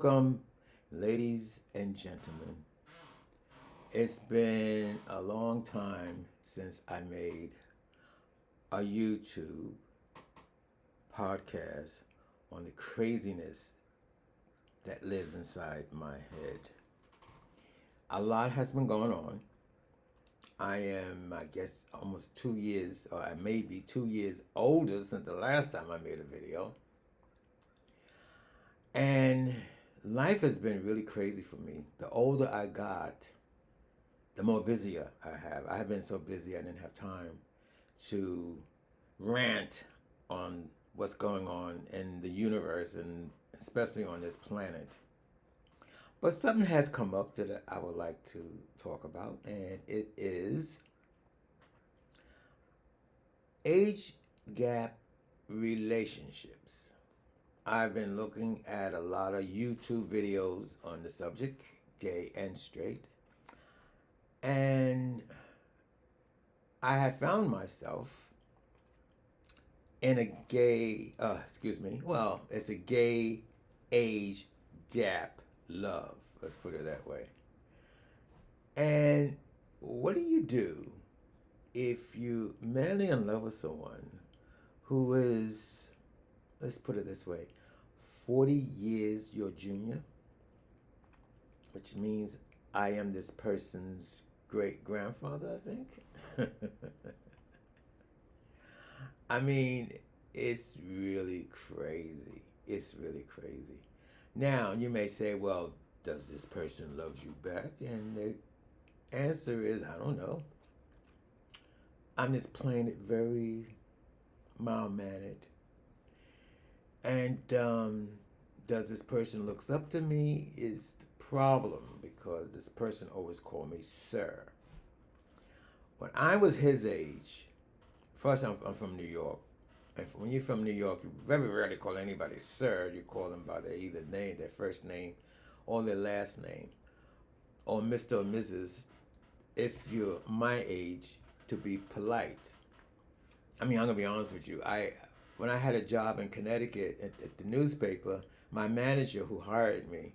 Welcome, ladies and gentlemen. It's been a long time since I made a YouTube podcast on the craziness that lives inside my head. A lot has been going on. I am, I guess, almost 2 years, or I may be 2 years older since the last time I made a video. And life has been really crazy for me. The older I got, the more busier I have. I have been so busy I didn't have time to rant on what's going on in the universe and especially on this planet. But something has come up that I would like to talk about, and it is age gap relationships. I've been looking at a lot of YouTube videos on the subject, gay and straight, and I have found myself in a it's a gay age gap love. Let's put it that way. And what do if you madly in love with someone who is, let's put it this way, 40 years your junior, which means I am this person's great grandfather, I think. I mean, it's really crazy. It's really crazy. Now, you may say, well, does this person love you back? And the answer is, I don't know. I'm just playing it very mild mannered. And does this person looks up to me is the problem because this person always called me sir. When I was his age, first I'm from New York. And when you're from New York, you very rarely call anybody sir. You call them by their either name, their first name, or their last name, or Mr. or Mrs. If you're my age, to be polite. I mean, I'm gonna be honest with you. When I had a job in Connecticut at the newspaper, my manager who hired me,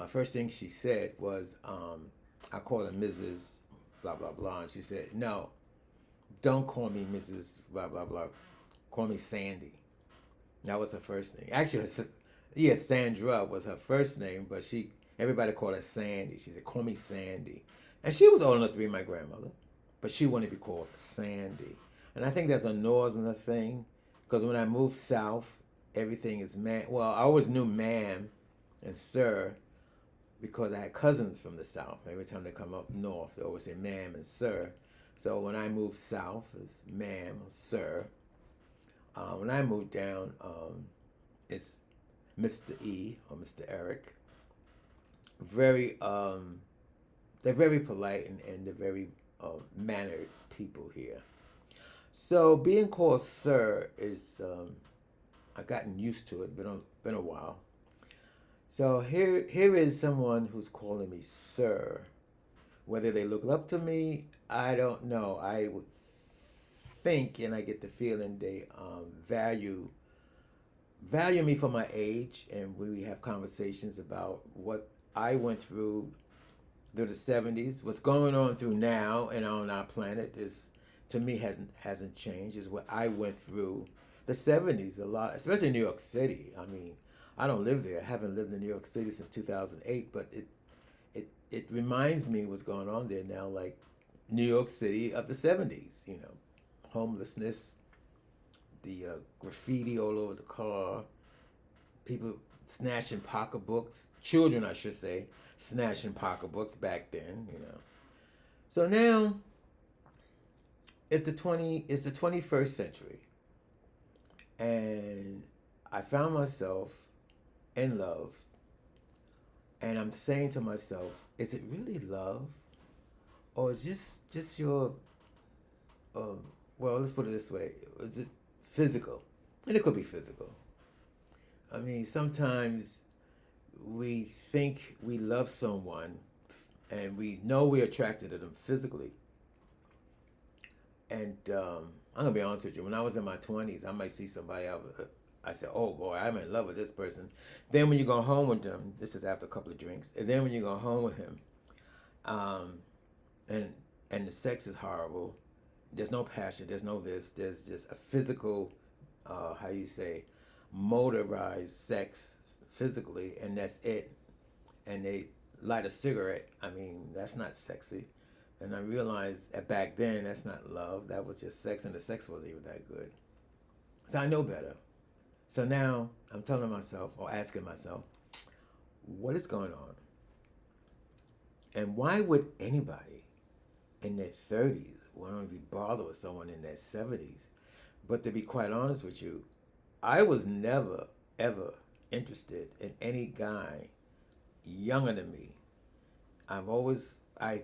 first thing she said was, I called her Mrs. blah blah blah, and she said, "No, don't call me Mrs. blah blah blah. Call me Sandy." That was her first name. Actually, Sandra was her first name, but everybody called her Sandy. She said, "Call me Sandy," and she was old enough to be my grandmother, but she wanted to be called Sandy. And I think that's a northerner thing, because when I moved south, everything is man. Well, I always knew ma'am and sir because I had cousins from the south. Every time they come up north, they always say ma'am and sir. So when I moved south, it's ma'am or sir. When I moved down, it's Mr. E or Mr. Eric. Very, they're very polite and they're very mannered people here. So being called sir is, I've gotten used to it. Been a while. So here is someone who's calling me sir. Whether they look up to me, I don't know. I would think, and I get the feeling they value me for my age, and we have conversations about what I went through the '70s, what's going on through now and on our planet is, to me, hasn't changed. Is what I went through the '70s a lot, especially New York City. I mean, I don't live there. I haven't lived in New York City since 2008, but it reminds me what's going on there now, like New York City of the '70s. Homelessness, the graffiti all over the car, people snatching pocketbooks, children, I should say, snatching pocketbooks back then. So now it's the 21st century, and I found myself in love, and I'm saying to myself, is it really love, or is just your um, well, let's put it this way, is it physical? And it could be physical. I mean, sometimes we think we love someone and we know we're attracted to them physically. And I'm going to be honest with you. When I was in my 20s, I might see somebody I said, oh boy, I'm in love with this person. Then when you go home with them, this is after a couple of drinks, and then when you go home with him, um, and the sex is horrible. There's no passion. There's no this. There's just a physical, how you say, motorized sex physically, and that's it. And they light a cigarette. I mean, that's not sexy. And I realized that back then, that's not love. That was just sex, and the sex wasn't even that good. So I know better. So now I'm telling myself, or asking myself, what is going on? And why would anybody in their 30s want to be bothered with someone in their 70s? But to be quite honest with you, I was never, ever interested in any guy younger than me. I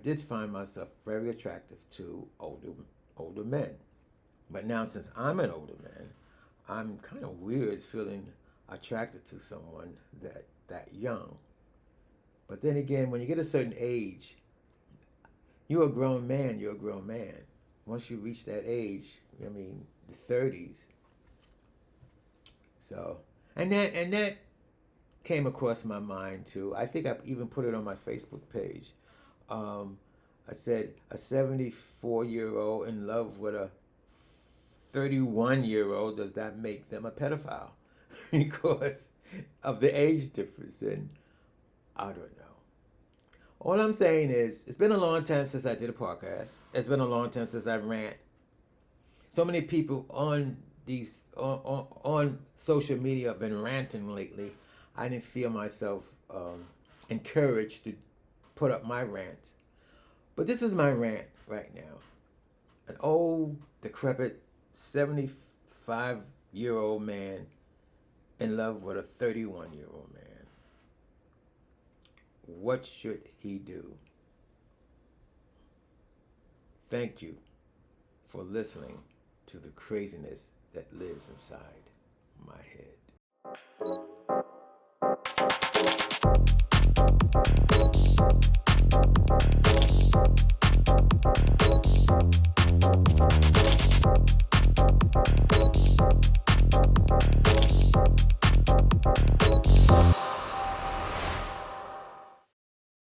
did find myself very attractive to older men. But now since I'm an older man, I'm kind of weird feeling attracted to someone that young. But then again, when you get a certain age, you're a grown man, you're a grown man. Once you reach that age, I mean, the 30s. So, and that came across my mind too. I think I even put it on my Facebook page. I said, a 74-year-old in love with a 31-year-old, does that make them a pedophile? Because of the age difference. And I don't know. All I'm saying is, it's been a long time since I did a podcast. It's been a long time since I rant. So many people on on social media have been ranting lately. I didn't feel myself encouraged to put up my rant. But this is my rant right now. An old, decrepit, 75-year-old man in love with a 31-year-old man. What should he do? Thank you for listening to the craziness that lives inside my head.